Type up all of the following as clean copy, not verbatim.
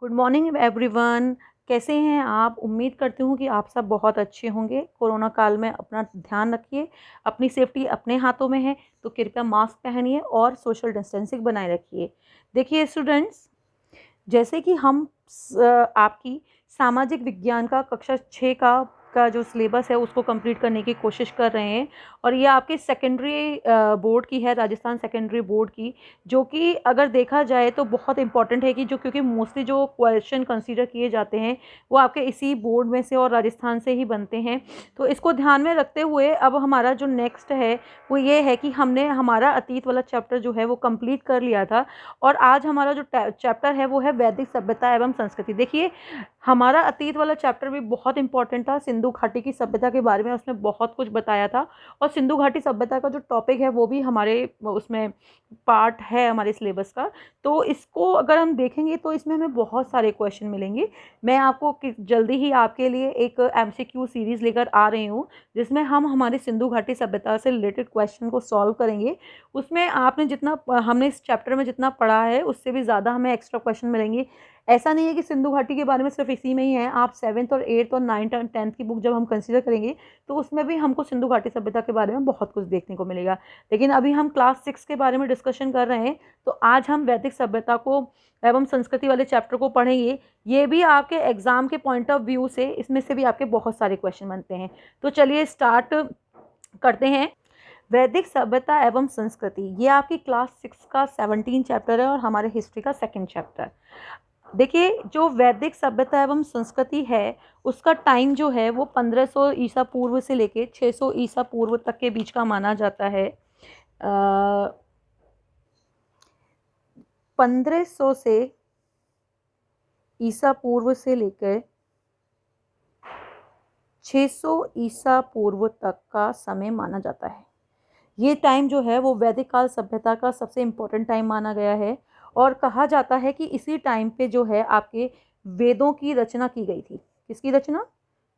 Good morning everyone. कैसे हैं आप? उम्मीद करती हूँ कि आप सब बहुत अच्छे होंगे। कोरोना काल में अपना ध्यान रखिए, अपनी सेफ्टी अपने हाथों में है, तो कृपया मास्क पहनिए और सोशल डिस्टेंसिंग बनाए रखिए। देखिए स्टूडेंट्स, जैसे कि हम आपकी सामाजिक विज्ञान का कक्षा 6 का जो सिलेबस है उसको कंप्लीट करने की कोशिश कर रहे हैं, और ये आपके सेकेंडरी बोर्ड की है, राजस्थान सेकेंडरी बोर्ड की, जो कि अगर देखा जाए तो बहुत इंपॉर्टेंट है कि जो क्योंकि मोस्टली जो क्वेश्चन कंसीडर किए जाते हैं वो आपके इसी बोर्ड में से और राजस्थान से ही बनते हैं। तो इसको ध्यान में रखते हुए अब हमारा जो नेक्स्ट है वो ये है कि हमने हमारा अतीत वाला चैप्टर जो है वो कंप्लीट कर लिया था, और आज हमारा जो चैप्टर है वो है वैदिक सभ्यता एवं संस्कृति। देखिए, हमारा अतीत वाला चैप्टर भी बहुत इंपॉर्टेंट था, सिंधु घाटी की सभ्यता के बारे में उसमें बहुत कुछ बताया था, और सिंधु घाटी सभ्यता का जो टॉपिक है वो भी हमारे उसमें पार्ट है हमारे सिलेबस का। तो इसको अगर हम देखेंगे तो इसमें हमें बहुत सारे क्वेश्चन मिलेंगे। मैं आपको जल्दी ही आपके लिए एक एमसीक्यू सीरीज लेकर आ रही हूँ, जिसमें हम हमारी सिंधु घाटी सभ्यता से रिलेटेड क्वेश्चन को सॉल्व करेंगे। उसमें आपने जितना हमने इस चैप्टर में जितना पढ़ा है उससे भी ज़्यादा हमें एक्स्ट्रा क्वेश्चन मिलेंगे। ऐसा नहीं है कि सिंधु घाटी के बारे में सिर्फ इसी में ही है, आप 7th और 8th और 9th और 10th की बुक जब हम कंसीडर करेंगे तो उसमें भी हमको सिंधु घाटी सभ्यता के बारे में बहुत कुछ देखने को मिलेगा। लेकिन अभी हम क्लास 6 के बारे में डिस्कशन कर रहे हैं, तो आज हम वैदिक सभ्यता को एवं संस्कृति वाले चैप्टर को पढ़ेंगे। ये भी आपके एग्जाम के पॉइंट ऑफ व्यू से इसमें से भी आपके बहुत सारे क्वेश्चन बनते हैं। तो चलिए स्टार्ट करते हैं। वैदिक सभ्यता एवं संस्कृति ये आपकी क्लास 6 का 17 चैप्टर है और हमारे हिस्ट्री का 2nd चैप्टर। देखिए, जो वैदिक सभ्यता एवं संस्कृति है उसका टाइम जो है वो 1500 ईसा पूर्व से लेके 600 ईसा पूर्व तक के बीच का माना जाता है। 1500 से ईसा पूर्व से लेकर 600 ईसा पूर्व तक का समय माना जाता है। ये टाइम जो है वो वैदिक काल सभ्यता का सबसे इम्पोर्टेंट टाइम माना गया है, और कहा जाता है कि इसी टाइम पे जो है आपके वेदों की रचना की गई थी। किसकी रचना?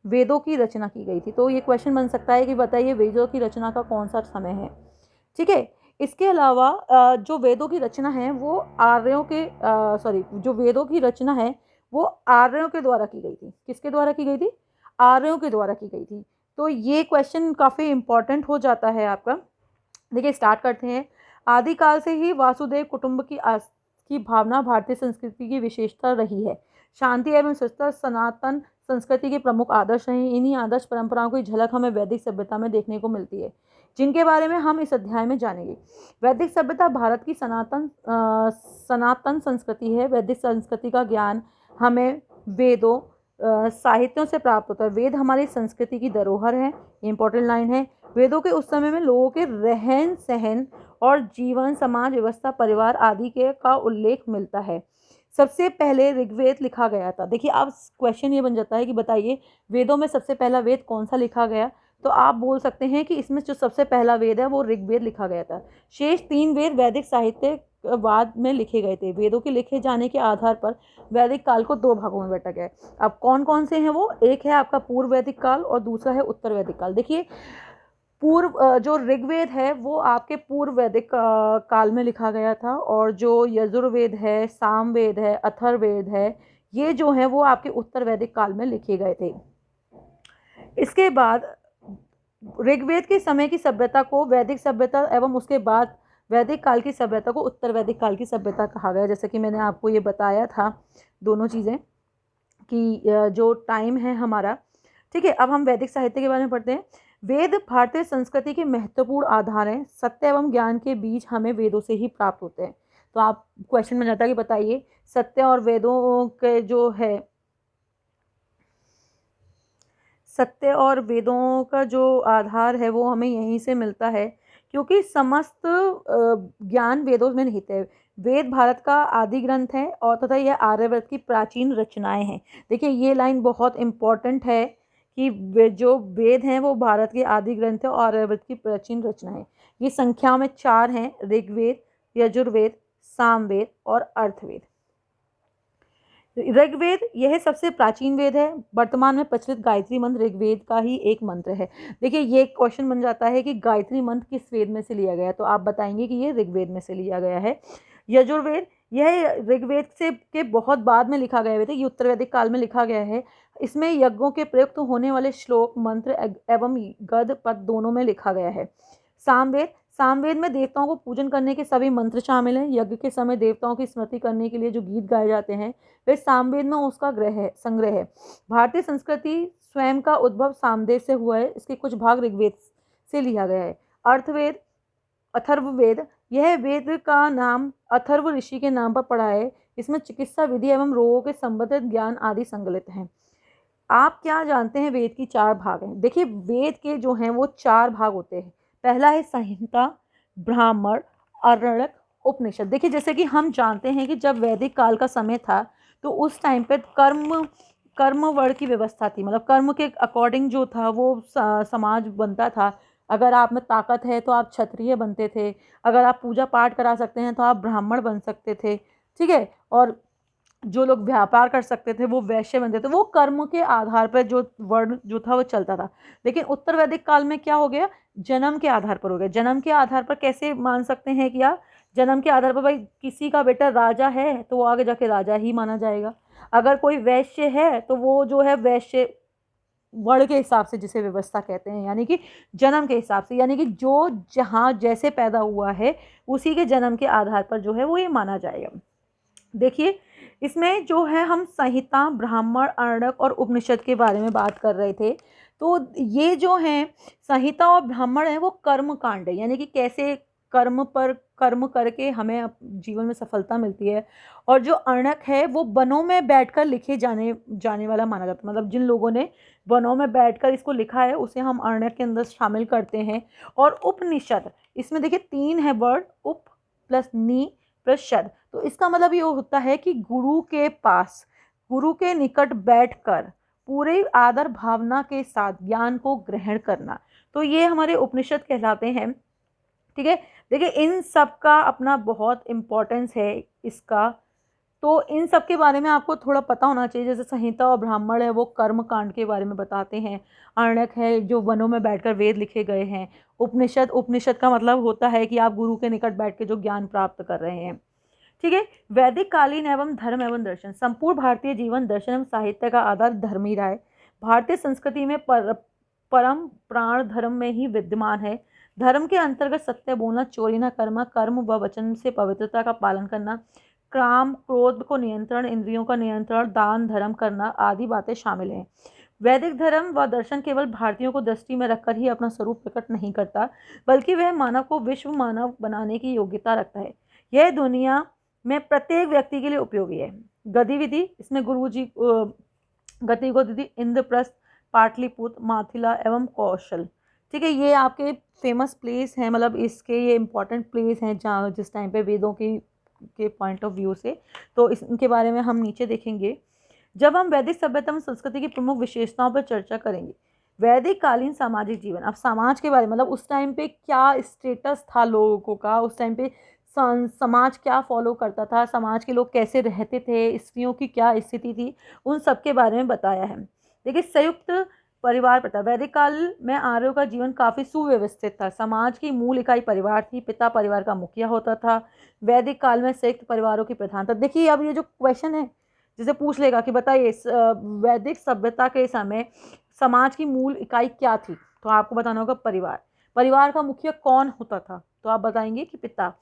वेदों की रचना की गई थी। तो ये क्वेश्चन बन सकता है कि बताइए वेदों की रचना का कौन सा समय है। ठीक है, इसके अलावा जो वेदों की रचना है वो आर्यों के जो वेदों की रचना है वो आर्यों के द्वारा की गई थी। किसके द्वारा की गई थी? आर्यों के द्वारा की गई थी। तो ये क्वेश्चन काफ़ी इंपॉर्टेंट हो जाता है आपका। देखिए, स्टार्ट करते हैं। आदिकाल से ही वासुदेव कुटुंब की भावना भारतीय संस्कृति की विशेषता रही है। शांति एवं स्वच्छता सनातन संस्कृति के प्रमुख आदर्श हैं। इन्हीं आदर्श परंपराओं की झलक हमें वैदिक सभ्यता में देखने को मिलती है, जिनके बारे में हम इस अध्याय में जानेंगे। वैदिक सभ्यता भारत की सनातन संस्कृति है। वैदिक संस्कृति का ज्ञान हमें वेदों साहित्यों से प्राप्त होता है। वेद हमारी संस्कृति की धरोहर है। इंपॉर्टेंट लाइन है। वेदों के उस समय में लोगों के रहन सहन और जीवन, समाज व्यवस्था, परिवार आदि के का उल्लेख मिलता है। सबसे पहले ऋग्वेद लिखा गया था। देखिए, अब क्वेश्चन ये बन जाता है कि बताइए वेदों में सबसे पहला वेद कौन सा लिखा गया? तो आप बोल सकते हैं कि इसमें जो सबसे पहला वेद है वो ऋग्वेद लिखा गया था। शेष 3 वेद वैदिक साहित्य बाद में लिखे गए थे। वेदों के लिखे जाने के आधार पर वैदिक काल को 2 भागों में बांटा गया है। अब कौन कौन से हैं वो? एक है आपका पूर्व वैदिक काल और दूसरा है उत्तर वैदिक काल। देखिए, पूर्व जो ऋग्वेद है वो आपके पूर्व वैदिक काल में लिखा गया था, और जो यजुर्वेद है, सामवेद है, अथर्ववेद है, ये जो है वो आपके उत्तर वैदिक काल में लिखे गए थे। इसके बाद ऋग्वेद के समय की सभ्यता को वैदिक सभ्यता एवं उसके बाद वैदिक काल की सभ्यता को उत्तर वैदिक काल की सभ्यता कहा गया। जैसे कि मैंने आपको ये बताया था दोनों चीज़ें कि जो टाइम है हमारा। ठीक है, अब हम वैदिक साहित्य के बारे में पढ़ते हैं। वेद भारतीय संस्कृति के महत्वपूर्ण आधार हैं। सत्य एवं ज्ञान के बीज हमें वेदों से ही प्राप्त होते हैं। तो आप क्वेश्चन में जाता है कि बताइए सत्य और वेदों के जो है, सत्य और वेदों का जो आधार है वो हमें यहीं से मिलता है, क्योंकि समस्त ज्ञान वेदों में निहित है। वेद भारत का आदि ग्रंथ है और तथा यह आर्यवर्त की प्राचीन रचनाएं हैं। देखिए, ये लाइन बहुत इंपॉर्टेंट है कि जो वेद हैं वो भारत के आदि ग्रंथ है और आर्यवर्त की प्राचीन रचनाएं। ये संख्या में 4 हैं: ऋग्वेद, यजुर्वेद, सामवेद और अर्थवेद। ऋग्वेद यह सबसे प्राचीन वेद है। वर्तमान में प्रचलित गायत्री मंत्र ऋग्वेद का ही एक मंत्र है। देखिए, ये क्वेश्चन बन जाता है कि गायत्री मंत्र किस वेद में से लिया गया है, तो आप बताएंगे कि ये ऋग्वेद में से लिया गया है। यजुर्वेद यह ऋग्वेद से के बहुत बाद में लिखा गया है, ये उत्तर वैदिक काल में लिखा गया है। इसमें यज्ञों के प्रयुक्त होने वाले श्लोक, मंत्र एवं गद्य पद दोनों में लिखा गया है। सामवेद, सामवेद में देवताओं को पूजन करने के सभी मंत्र शामिल हैं। यज्ञ के समय देवताओं की स्मृति करने के लिए जो गीत गाए जाते हैं वे सामवेद में उसका संग्रह है। भारतीय संस्कृति स्वयं का उद्भव सामवेद से हुआ है। इसके कुछ भाग ऋग्वेद से लिया गया है। अर्थवेद, अथर्ववेद, यह वेद का नाम अथर्व ऋषि के नाम पर पड़ा है। इसमें चिकित्सा विधि एवं रोगों के संबंधित ज्ञान आदि संकलित हैं। आप क्या जानते हैं वेद की 4 भाग हैं? देखिए, वेद के जो हैं वो 4 भाग होते हैं। पहला है संहिता, ब्राह्मण, आरण्यक, उपनिषद। देखिए, जैसे कि हम जानते हैं कि जब वैदिक काल का समय था तो उस टाइम पे कर्म वर्ण की व्यवस्था थी, मतलब कर्म के अकॉर्डिंग जो था वो समाज बनता था। अगर आप में ताकत है तो आप क्षत्रिय बनते थे, अगर आप पूजा पाठ करा सकते हैं तो आप ब्राह्मण बन सकते थे, ठीक है। और जो लोग व्यापार कर सकते थे वो वैश्य बनते थे। वो कर्म के आधार पर जो वर्ण जो था वो चलता था। लेकिन उत्तर वैदिक काल में क्या हो गया, जन्म के आधार पर हो गया। जन्म के आधार पर कैसे मान सकते हैं कि यार, जन्म के आधार पर भाई किसी का बेटा राजा है तो वो आगे जाके राजा ही माना जाएगा। अगर कोई वैश्य है तो वो जो है वैश्य वर्ण के हिसाब से, जिसे व्यवस्था कहते हैं, यानी कि जन्म के हिसाब से, यानी कि जो जहाँ जैसे पैदा हुआ है उसी के जन्म के आधार पर जो है वो ये माना जाएगा। देखिए, इसमें जो है हम संहिता, ब्राह्मण, आरण्यक और उपनिषद के बारे में बात कर रहे थे। तो ये जो हैं संहिता और ब्राह्मण है वो कर्म कांड है, यानी कि कैसे कर्म करके हमें जीवन में सफलता मिलती है। और जो आरण्यक है वो वनों में बैठकर लिखे जाने जाने वाला माना जाता है, मतलब जिन लोगों ने वनों में बैठकर इसको लिखा है उसे हम आरण्यक के अंदर शामिल करते हैं। और उपनिषद, इसमें देखिए 3 है वर्ड, उप प्लस नी प्लस शद। तो इसका मतलब ये होता है कि गुरु के पास, गुरु के निकट बैठकर पूरे आदर भावना के साथ ज्ञान को ग्रहण करना, तो ये हमारे उपनिषद कहलाते हैं, ठीक है। देखिए, इन सब का अपना बहुत इम्पोर्टेंस है इसका। तो इन सब के बारे में आपको थोड़ा पता होना चाहिए। जैसे संहिता और ब्राह्मण है वो कर्म कांड के बारे में बताते हैं। आरण्यक है जो वनों में बैठकर वेद लिखे गए हैं। उपनिषद, उपनिषद का मतलब होता है कि आप गुरु के निकट बैठ के जो ज्ञान प्राप्त कर रहे हैं, ठीक है। वैदिक कालीन एवं धर्म एवं दर्शन, संपूर्ण भारतीय जीवन दर्शन एवं साहित्य का आधार धर्म ही रहा है। भारतीय संस्कृति में परम प्राण धर्म में ही विद्यमान है। धर्म के अंतर्गत सत्य बोलना, चोरी न करना, कर्म व वचन से पवित्रता का पालन करना, काम क्रोध को नियंत्रण, इंद्रियों का नियंत्रण, दान धर्म करना आदि बातें शामिल हैं। वैदिक धर्म व दर्शन केवल भारतीयों को दृष्टि में रखकर ही अपना स्वरूप प्रकट नहीं करता, बल्कि वह मानव को विश्व मानव बनाने की योग्यता रखता है। यह दुनिया में प्रत्येक व्यक्ति के लिए उपयोगी है। गतिविधि, इसमें गुरु जी गतिविधि इंद्रप्रस्थ, पाटलिपुत्र, माथिला एवं कौशल, ठीक है। ये आपके फेमस प्लेस हैं, मतलब इसके ये इंपॉर्टेंट प्लेस हैं जहाँ जिस टाइम पे वेदों के पॉइंट ऑफ व्यू से। तो इनके बारे में हम नीचे देखेंगे। जब हम वैदिक सभ्यता में संस्कृति की प्रमुख विशेषताओं पर चर्चा करेंगे। वैदिक कालीन सामाजिक जीवन, अब समाज के बारे में, मतलब उस टाइम पे क्या स्टेटस था लोगों का, उस टाइम पे समाज क्या फॉलो करता था, समाज के लोग कैसे रहते थे, स्त्रियों की क्या स्थिति थी, उन सब के बारे में बताया है। देखिए, संयुक्त परिवार प्रथा, वैदिक काल में आर्यों का जीवन काफ़ी सुव्यवस्थित था। समाज की मूल इकाई परिवार थी, पिता परिवार का मुखिया होता था। वैदिक काल में संयुक्त परिवारों की प्रधानता। देखिए, अब ये जो क्वेश्चन है जिसे पूछ लेगा कि बताइए वैदिक सभ्यता के समय समाज की मूल इकाई क्या थी, तो आपको बताना होगा परिवार। परिवार का मुखिया कौन होता था, तो आप बताएंगे कि पिता।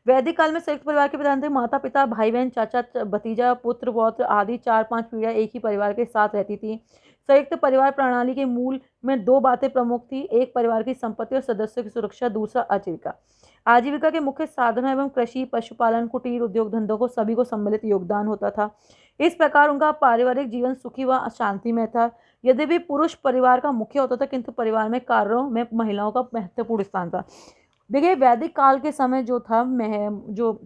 वैदिक काल में संयुक्त परिवार के प्रधान थे। माता पिता, भाई बहन, चाचा भतीजा, पुत्र पौत्र आदि 4-5 पीढ़ियां एक ही परिवार के साथ रहती थी। संयुक्त परिवार प्रणाली के मूल में 2 बातें प्रमुख थी, एक परिवार की संपत्ति और सदस्यों की सुरक्षा, दूसरा आजीविका। आजीविका के मुख्य साधनों एवं कृषि, पशुपालन, कुटीर उद्योग धंधों को सभी को सम्मिलित योगदान होता था। इस प्रकार उनका पारिवारिक जीवन सुखी व शांतिमय था। यद्यपि पुरुष परिवार का मुख्य होता था, किंतु परिवार में कार्यों में महिलाओं का महत्वपूर्ण स्थान था। देखिए, वैदिक काल के समय जो था जो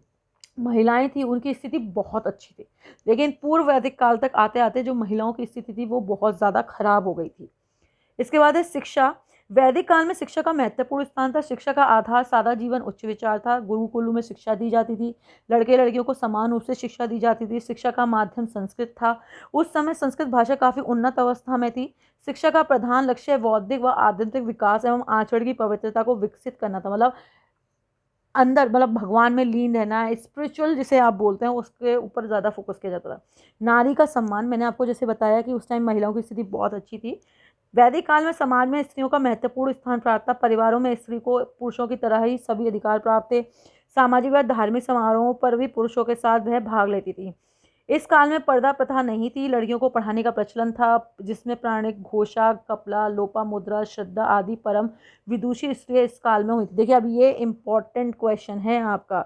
महिलाएं थी उनकी स्थिति बहुत अच्छी थी, लेकिन पूर्व वैदिक काल तक आते आते जो महिलाओं की स्थिति थी वो बहुत ज़्यादा खराब हो गई थी। इसके बाद है शिक्षा। वैदिक काल में शिक्षा का महत्वपूर्ण स्थान था। शिक्षा का आधार सादा जीवन, उच्च विचार था। गुरुकुलों में शिक्षा दी जाती थी। लड़के लड़कियों को समान रूप से शिक्षा दी जाती थी। शिक्षा का माध्यम संस्कृत था। उस समय संस्कृत भाषा काफ़ी उन्नत अवस्था में थी। शिक्षा का प्रधान लक्ष्य बौद्धिक व आध्यात्मिक विकास एवं आचरण की पवित्रता को विकसित करना था। मतलब अंदर मतलब भगवान में लीन रहना है, स्पिरिचुअल जिसे आप बोलते हैं, उसके ऊपर ज़्यादा फोकस किया जाता था। नारी का सम्मान, मैंने आपको जैसे बताया कि उस टाइम महिलाओं की स्थिति बहुत अच्छी थी। वैदिक काल में समाज में स्त्रियों का महत्वपूर्ण स्थान प्राप्त था। परिवारों में स्त्री को पुरुषों की तरह ही सभी अधिकार प्राप्त थे। सामाजिक व धार्मिक समारोहों पर भी पुरुषों के साथ वह भाग लेती थी। इस काल में पर्दा प्रथा नहीं थी। लड़कियों को पढ़ाने का प्रचलन था, जिसमें प्राणिक घोषा, कपला, लोपामुद्रा, श्रद्धा आदि परम विदुषी स्त्रियां इस काल में हुई थी। देखिए, अब ये इम्पोर्टेंट क्वेश्चन है आपका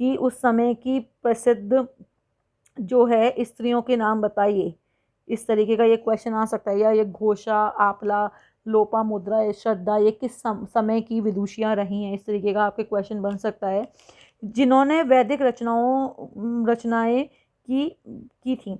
कि उस समय की प्रसिद्ध जो है स्त्रियों के नाम बताइए। इस तरीके का ये क्वेश्चन आ सकता है, या ये घोषा, आपला, लोपामुद्रा, ये श्रद्धा, ये किस समय की विदुषियां रही हैं, इस तरीके का आपके क्वेश्चन बन सकता है। जिन्होंने वैदिक रचनाएं की थी।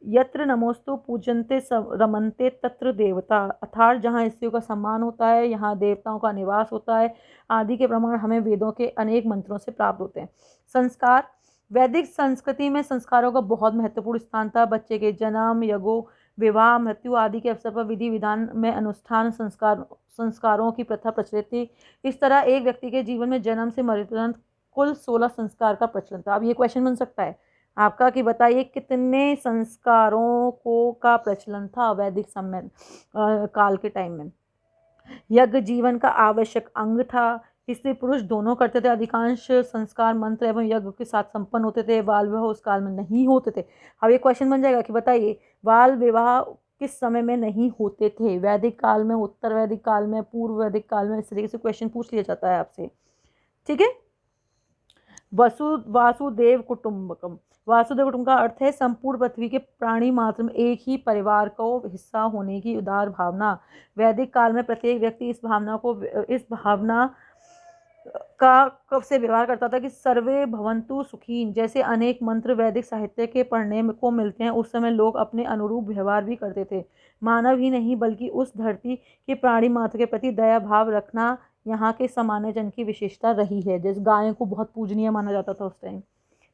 यत्र नमोस्तु पूजन्ते रमन्ते तत्र देवता, अर्थात जहाँ स्त्रियों का सम्मान होता है यहाँ देवताओं का निवास होता है, आदि के प्रमाण हमें वेदों के अनेक मंत्रों से प्राप्त होते हैं। संस्कार, वैदिक संस्कृति में संस्कारों का बहुत महत्वपूर्ण स्थान था। बच्चे के जन्म, यज्ञों, विवाह, मृत्यु आदि के अवसर पर विधि विधान में अनुष्ठान संस्कारों की प्रथा प्रचलित थी। इस तरह एक व्यक्ति के जीवन में जन्म से मृत्यु पर्यंत कुल 16 संस्कार का प्रचलन था। अब ये क्वेश्चन बन सकता है आपका कि बताइए कितने संस्कारों को का प्रचलन था वैदिक समय काल के टाइम में। यज्ञ जीवन का आवश्यक अंग था, स्त्री पुरुष दोनों करते थे। अधिकांश संस्कार मंत्र एवं यज्ञ के साथ संपन्न होते थे। बाल विवाह उस काल में नहीं होते थे। अब ये क्वेश्चन बन जाएगा कि बताइए बाल विवाह किस समय में नहीं होते थे, वैदिक काल में, उत्तर वैदिक काल में, पूर्व वैदिक काल में, इस तरीके से क्वेश्चन पूछ लिया जाता है आपसे। ठीक है। वासुदेव कुटुंबकम, वासुदेव कुटुंब का अर्थ है संपूर्ण पृथ्वी के प्राणी मात्र में एक ही परिवार को हिस्सा होने की उदार भावना। वैदिक काल में प्रत्येक व्यक्ति इस भावना का कब से व्यवहार करता था कि सर्वे भवन्तु सुखीन जैसे अनेक मंत्र वैदिक साहित्य के पढ़ने को मिलते हैं। उस समय लोग अपने अनुरूप व्यवहार भी करते थे। मानव ही नहीं बल्कि उस धरती के प्राणी मात्र के प्रति दया भाव रखना यहाँ के सामान्य जन की विशेषता रही है। जैसे गायों को बहुत पूजनीय माना जाता था उस टाइम।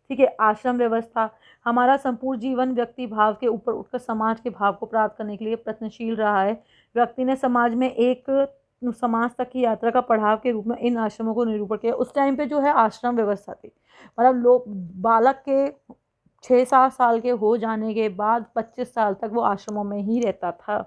ठीक है। आश्रम व्यवस्था, हमारा संपूर्ण जीवन व्यक्ति भाव के ऊपर उठकर समाज के भाव को प्राप्त करने के लिए प्रयत्नशील रहा है। व्यक्ति ने समाज में एक समाज तक की यात्रा का पड़ाव के रूप में इन आश्रमों को निरूपण किया। उस टाइम पे जो है आश्रम व्यवस्था थी, मतलब लोग बालक के 6-7 साल के हो जाने के बाद 25 साल तक वो आश्रमों में ही रहता था।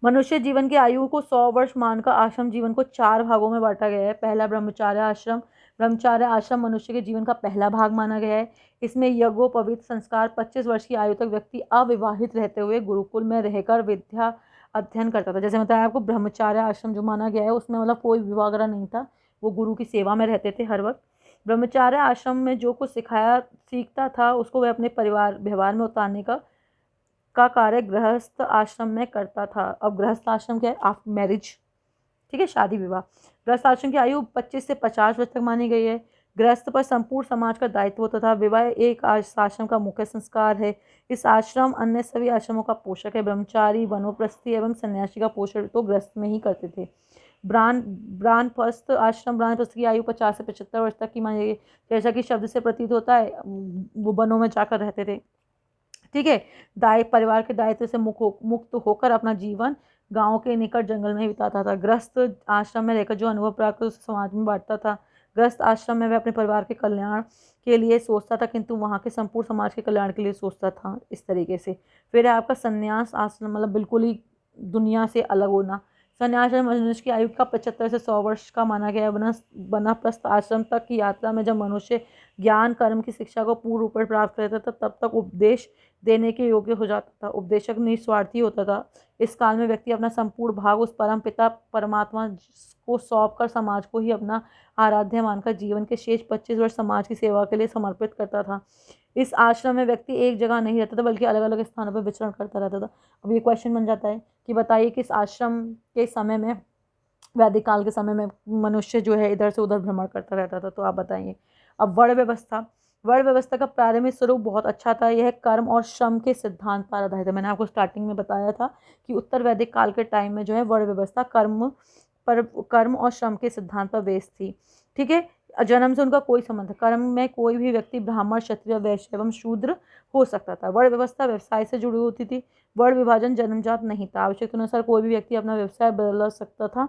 मनुष्य जीवन की आयु को 100 वर्ष मानकर आश्रम जीवन को 4 भागों में बांटा गया है। पहला ब्रह्मचार्य आश्रम। ब्रह्मचार्य आश्रम मनुष्य के जीवन का पहला भाग माना गया है। इसमें यज्ञोपवीत संस्कार 25 वर्ष की आयु तक व्यक्ति अविवाहित रहते हुए गुरुकुल में रहकर विद्या अध्ययन करता था। जैसे बताया आपको, ब्रह्मचार्य आश्रम जो माना गया है उसमें मतलब कोई विवाह वगैरह नहीं था, वो गुरु की सेवा में रहते थे हर वक्त। ब्रह्मचार्य आश्रम में जो कुछ सीखता था उसको वह अपने परिवार व्यवहार में उतारने का कार्य गृहस्थ आश्रम में करता था। अब गृहस्थ आश्रम क्या है? आफ्टर मैरिज, ठीक है, शादी विवाह। गृहस्थ आश्रम की आयु 25 से 50 वर्ष तक मानी गई है। गृहस्थ पर संपूर्ण समाज का दायित्व होता था। विवाह एक आश्रम का मुख्य संस्कार है। इस आश्रम अन्य सभी आश्रमों का पोषक है। ब्रह्मचारी, वनप्रस्थी एवं सन्यासी का पोषण तो गृहस्थ में ही करते थे। ब्रानप्रस्थ आश्रम, ब्रानप्रस्थ की आयु 50 से 75 वर्ष तक की मानी गई। जैसा कि शब्द से प्रतीत होता है, वो वनों में जाकर रहते थे। ठीक है। परिवार के दायित्व से मुक्त होकर अपना जीवन गांव के निकट जंगल में बिताता था। गृहस्थ आश्रम में रहकर जो अनुभव प्राप्त कर उसे समाज में बांटता था। गृहस्थ आश्रम में वह अपने परिवार के कल्याण के लिए सोचता था, किंतु वहाँ के संपूर्ण समाज के कल्याण के लिए सोचता था। इस तरीके से फिर है आपका संन्यास आश्रम, मतलब बिल्कुल ही दुनिया से अलग होना। संन्यास आश्रम मनुष्य की आयु का 75 से 100 वर्ष का माना गया है। वानप्रस्थ आश्रम तक की यात्रा में जब मनुष्य ज्ञान कर्म की शिक्षा को पूर्ण रूप से प्राप्त करता था तब तक उपदेश देने के योग्य हो जाता था। उपदेशक निस्वार्थी होता था। इस काल में व्यक्ति अपना संपूर्ण भाग उस परम पिता परमात्मा को सौंप कर समाज को ही अपना आराध्य मानकर जीवन के शेष 25 वर्ष समाज की सेवा के लिए समर्पित करता था। इस आश्रम में व्यक्ति एक जगह नहीं रहता था बल्कि अलग अलग स्थानों पर विचरण करता रहता था। अब ये क्वेश्चन बन जाता है कि बताइए किस आश्रम के समय में, वैदिक काल के समय में मनुष्य जो है इधर से उधर भ्रमण करता रहता था, तो आप बताइए। अब वर्ण व्यवस्था, वर्ण व्यवस्था का प्रारंभिक स्वरूप बहुत अच्छा था। यह कर्म और श्रम के सिद्धांत पर आधारित है। मैंने आपको स्टार्टिंग में बताया था कि उत्तर वैदिक काल के टाइम में जो है वर्ण व्यवस्था कर्म और श्रम के सिद्धांत पर बेस्ड थी। ठीक है। जन्म से उनका कोई संबंध, कर्म में कोई भी व्यक्ति ब्राह्मण, क्षत्रिय, वैश्य एवं शूद्र हो सकता था। वर्ण व्यवस्था व्यवसाय से जुड़ी होती थी। वर्ण विभाजन जन्मजात नहीं था। आवश्यकता अनुसार कोई भी व्यक्ति अपना व्यवसाय बदल सकता था।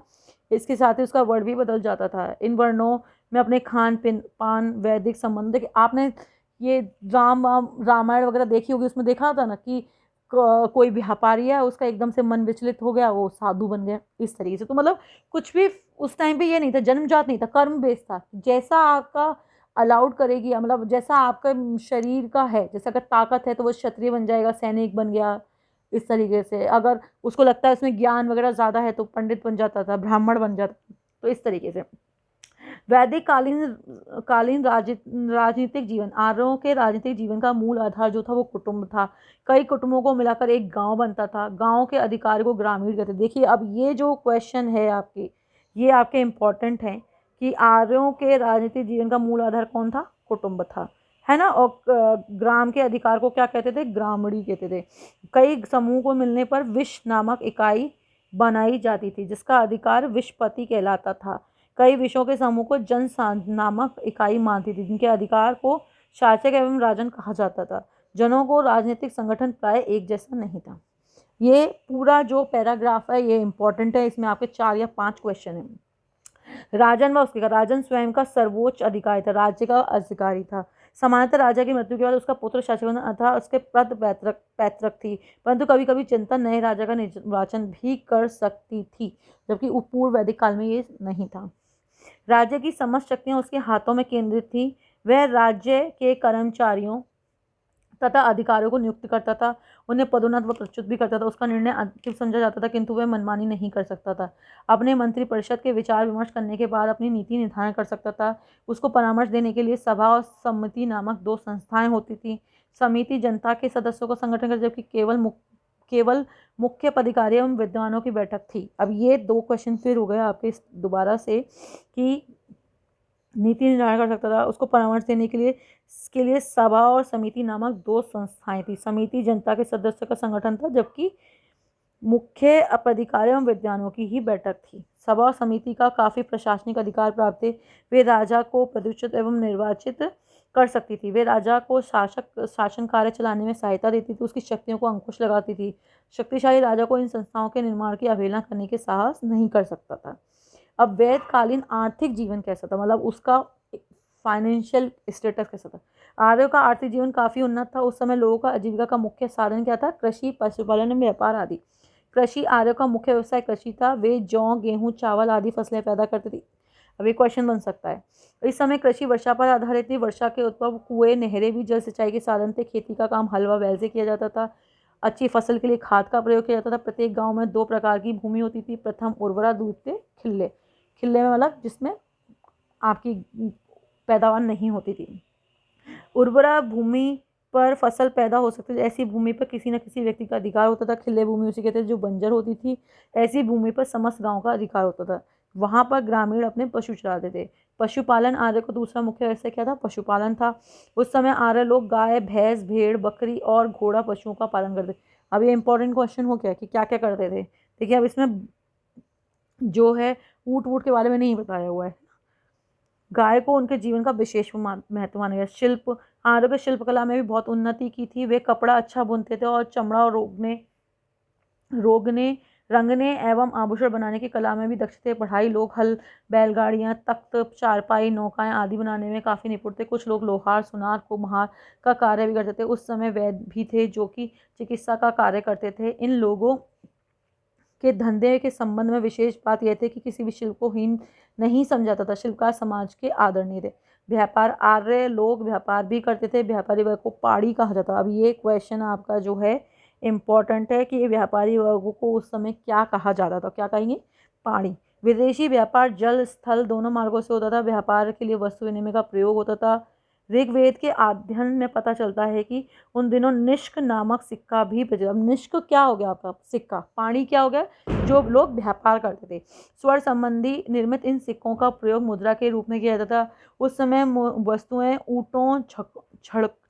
इसके साथ ही उसका वर्ण भी बदल जाता था। इन वर्णों मैं अपने खान पिन पान वैदिक संबंध देखिए, आपने ये रामायण वगैरह देखी होगी, उसमें देखा था ना कि कोई व्यापारी है, उसका एकदम से मन विचलित हो गया, वो साधु बन गया, इस तरीके से। तो मतलब कुछ भी उस टाइम पे ये नहीं था, जन्मजात नहीं था, कर्म बेस्ड था। जैसा आपका अलाउड करेगी, मतलब जैसा आपका शरीर का है, जैसे अगर ताकत है तो वो क्षत्रिय बन जाएगा, सैनिक बन गया, इस तरीके से। अगर उसको लगता है उसमें ज्ञान वगैरह ज़्यादा है तो पंडित बन जाता था, ब्राह्मण बन जाता, तो इस तरीके से। वैदिक कालीन राजनीतिक जीवन, आर्यों के राजनीतिक जीवन का मूल आधार जो था वो कुटुंब था। कई कुटुंबों को मिलाकर एक गांव बनता था। गांव के अधिकार को ग्रामीण कहते। देखिए अब ये जो क्वेश्चन है आपके, ये आपके इम्पोर्टेंट हैं कि आर्यों के राजनीतिक जीवन का मूल आधार कौन था? कुटुंब था, है ना। और ग्राम के अधिकार को क्या कहते थे? ग्रामणी कहते थे। कई समूह को मिलने पर विश्व नामक इकाई बनाई जाती थी, जिसका अधिकार विश्वपति कहलाता था। कई विषयों के समूह को जन नामक इकाई मानती थी, जिनके अधिकार को शासक एवं राजन कहा जाता था। जनों को राजनीतिक संगठन प्राय एक जैसा नहीं था। ये पूरा जो पैराग्राफ है ये इंपॉर्टेंट है, इसमें आपके 4 या 5 क्वेश्चन हैं। राजन व उसके राजन स्वयं का सर्वोच्च अधिकारी था, राज्य का अधिकारी था। सामान्यतः राजा की मृत्यु के बाद उसका पुत्र शासक बनता था, उसके पद पैतृक पैतृक थी, परंतु कभी कभी जनता नए राजा का निर्वाचन भी कर सकती थी, जबकि पूर्व वैदिक काल में ये नहीं था। राज्य की समस्त शक्तियां उसके हाथों में केंद्रित थी। वह राज्य के कर्मचारियों तथा अधिकारियों को नियुक्त करता था, उन्हें पदोन्नत व प्रच्युत भी करता था। उसका निर्णय अंतिम समझा जाता था, किंतु वह मनमानी नहीं कर सकता था। अपने मंत्रिपरिषद के विचार विमर्श करने के बाद अपनी नीति निर्धारण कर सकता था। उसको परामर्श देने के लिए सभा और समिति नामक 2 संस्थाएं होती थी। समिति जनता के सदस्यों का संगठन कर, जबकि केवल मुख्य पदाधिकारी एवं विद्वानों की बैठक थी। अब ये 2 क्वेश्चन फिर हो गए आपके दोबारा से कि नीति निर्धारण कर सकता था, उसको परामर्श देने के लिए इसके लिए सभा और समिति नामक 2 संस्थाएं थी। समिति जनता के सदस्यों का संगठन था, जबकि मुख्य पदाधिकारी एवं विद्वानों की ही बैठक थी। सभा और समिति का काफी प्रशासनिक अधिकार प्राप्त थे। वे राजा को प्रदूषित एवं निर्वाचित कर सकती थी। वे राजा को शासन कार्य चलाने में सहायता देती थी, उसकी शक्तियों को अंकुश लगाती थी। शक्तिशाली राजा को इन संस्थाओं के निर्माण की अवहेलना करने के साहस नहीं कर सकता था। अब वैदकालीन आर्थिक जीवन कैसा था, मतलब उसका फाइनेंशियल स्टेटस कैसा था? आर्यों का आर्थिक जीवन काफी उन्नत था। उस समय लोगों का आजीविका का मुख्य साधन क्या था? कृषि, पशुपालन एवं व्यापार आदि। कृषि, आर्यों का मुख्य व्यवसाय कृषि था। वे जौ, गेहूं, चावल आदि फसलें पैदा करते थे। अब एक क्वेश्चन बन सकता है, इस समय कृषि वर्षा पर आधारित थी। वर्षा के उत्पव कुएं, नहरें भी जल सिंचाई के साधन थे। खेती का काम हल व बैल से किया जाता था। अच्छी फसल के लिए खाद का प्रयोग किया जाता था। प्रत्येक गांव में 2 प्रकार की भूमि होती थी। प्रथम उर्वरा, दूसरे खिल्ले। खिल्ले में मतलब जिसमें आपकी पैदावार नहीं होती थी। उर्वरा भूमि पर फसल पैदा हो सकती थी। ऐसी भूमि पर किसी न किसी व्यक्ति का अधिकार होता था। खिल्ले भूमि उसे कहते थे जो बंजर होती थी। ऐसी भूमि पर समस्त गांव का अधिकार होता था। वहां पर ग्रामीण अपने पशु चराते थे। पशुपालन, आर्य को दूसरा मुख्य व्यवसाय क्या था? पशुपालन था। उस समय आर्य लोग गाय, भैंस, भेड़, बकरी और घोड़ा पशुओं का पालन करते। अब ये इंपॉर्टेंट क्वेश्चन हो गया कि क्या क्या करते थे। देखिए अब इसमें जो है ऊँट वूट के बारे में नहीं बताया हुआ है। गाय को उनके जीवन का विशेष महत्व माना गया। शिल्प, आर्यों के शिल्पकला में भी बहुत उन्नति की थी। वे कपड़ा अच्छा बुनते थे और चमड़ा और रोगने रंगने एवं आभूषण बनाने की कला में भी दक्ष थे। पढ़ाई, लोग हल, बैलगाड़ियां, तख्त, चारपाई, नौकाएं आदि बनाने में काफी निपुण थे। कुछ लोग लोहार, सुनार, कुम्हार का कार्य भी करते थे। उस समय वैद्य भी थे जो कि चिकित्सा का कार्य करते थे। इन लोगों के धंधे के संबंध में विशेष बात यह थी कि किसी भी शिल्प को हीन नहीं समझाता था। शिल्पकार समाज के आदरणीय थे। व्यापार, आर्य लोग व्यापार भी करते थे। व्यापारी वर्ग को पाड़ी कहा जाता। अब ये क्वेश्चन आपका जो है इम्पोर्टेंट है कि व्यापारी वर्गों को उस समय क्या कहा जाता था? क्या कहेंगे? पाड़ी। विदेशी व्यापार जल स्थल दोनों मार्गों से होता था। व्यापार के लिए वस्तु विनिमय का प्रयोग होता था। ऋग्वेद के अध्ययन में पता चलता है कि उन दिनों निष्क नामक सिक्का भी प्रचलित। अब निष्क क्या हो गया आपका? सिक्का। पाणी क्या हो गया? जो लोग व्यापार करते थे। स्वर संबंधी निर्मित इन सिक्कों का प्रयोग मुद्रा के रूप में किया जाता था। उस समय वस्तुएं ऊँटों,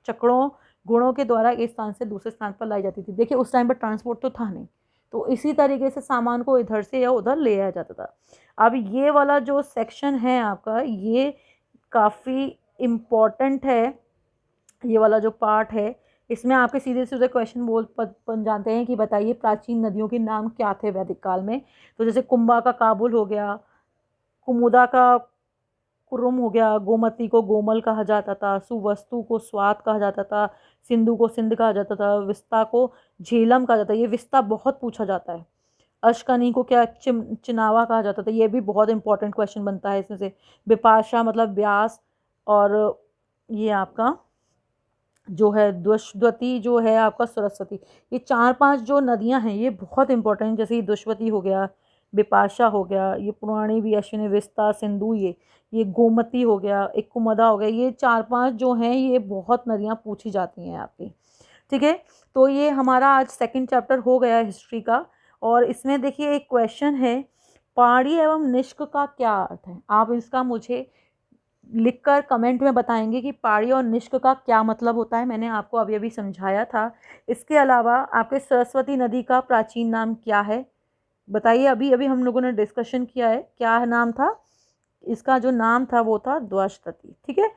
चक्रों, घोड़ों के द्वारा एक स्थान से दूसरे स्थान पर लाई जाती थी। देखिए उस टाइम पर ट्रांसपोर्ट तो था नहीं, तो इसी तरीके से सामान को इधर से या उधर ले आया जाता था। अब ये वाला जो सेक्शन है आपका, ये काफ़ी इम्पॉर्टेंट है। ये वाला जो पार्ट है, इसमें आपके सीधे सीधे क्वेश्चन बन जाते हैं कि बताइए प्राचीन नदियों के नाम क्या थे वैदिक काल में। तो जैसे कुंभा का काबुल हो गया, कुमुदा का पुरुम हो गया, गोमती को गोमल कहा जाता था, सुवस्तु को स्वात कहा जाता था, सिंधु को सिंध कहा जाता था, विस्ता को झेलम कहा जाता है। ये विस्ता बहुत पूछा जाता है। अशकनी को क्या चिनावा कहा जाता था, ये भी बहुत इंपॉर्टेंट क्वेश्चन बनता है इसमें से। बिपाशा मतलब व्यास, और ये आपका जो है दुष्वती जो है आपका सरस्वती। ये 4-5 जो नदियां हैं ये बहुत इंपॉर्टेंट, जैसे ये दुष्वती हो गया, बिपाशा हो गया, ये पुराणी भी, अश्विनी, विस्ता, सिंधु, ये गोमती हो गया, एक कुमदा हो गया। ये 4-5 जो हैं ये बहुत नदियां पूछी जाती हैं आपकी। ठीक है, तो ये हमारा आज सेकंड चैप्टर हो गया हिस्ट्री का। और इसमें देखिए एक क्वेश्चन है, पहाड़ी एवं निष्क का क्या अर्थ है। आप इसका मुझे लिखकर कमेंट में बताएंगे कि पहाड़ी और निष्क का क्या मतलब होता है। मैंने आपको अभी अभी समझाया था। इसके अलावा आपके सरस्वती नदी का प्राचीन नाम क्या है बताइए। अभी अभी हम लोगों ने डिस्कशन किया है, क्या नाम था इसका? जो नाम था वो था द्वष्टती। ठीक है,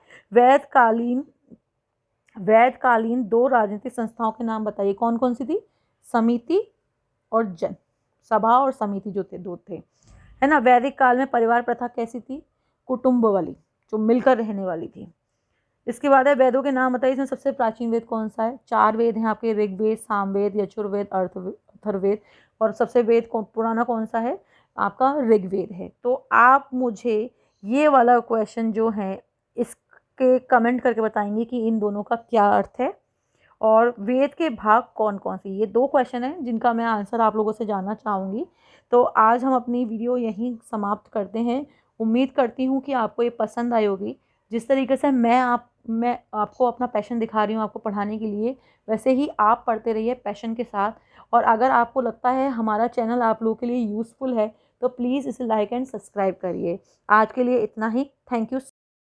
वैदकालीन 2 राजनीतिक संस्थाओं के नाम बताइए, कौन कौन सी थी? समिति और जन सभा, और समिति जो थे 2 थे, है ना। वैदिक काल में परिवार प्रथा कैसी थी? कुटुंब वाली, जो मिलकर रहने वाली थी। इसके बाद है वेदों के नाम बताइए, इसमें सबसे प्राचीन वेद कौन सा है? 4 वेद हैं आपके, ऋग्वेद, सामवेद, यजुर्वेद, अथर्ववेद। और सबसे वेद पुराना कौन सा है? आपका ऋग्वेद है। तो आप मुझे ये वाला क्वेश्चन जो है इसके कमेंट करके बताएंगे कि इन दोनों का क्या अर्थ है, और वेद के भाग कौन कौन से। ये 2 क्वेश्चन हैं जिनका मैं आंसर आप लोगों से जानना चाहूँगी। तो आज हम अपनी वीडियो यहीं समाप्त करते हैं। उम्मीद करती हूँ कि आपको ये पसंद आई होगी। जिस तरीके से मैं आपको अपना पैशन दिखा रही हूँ आपको पढ़ाने के लिए, वैसे ही आप पढ़ते रहिए पैशन के साथ। और अगर आपको लगता है हमारा चैनल आप लोगों के लिए यूज़फुल है तो प्लीज़ इसे लाइक एंड सब्सक्राइब करिए। आज के लिए इतना ही। Thank you.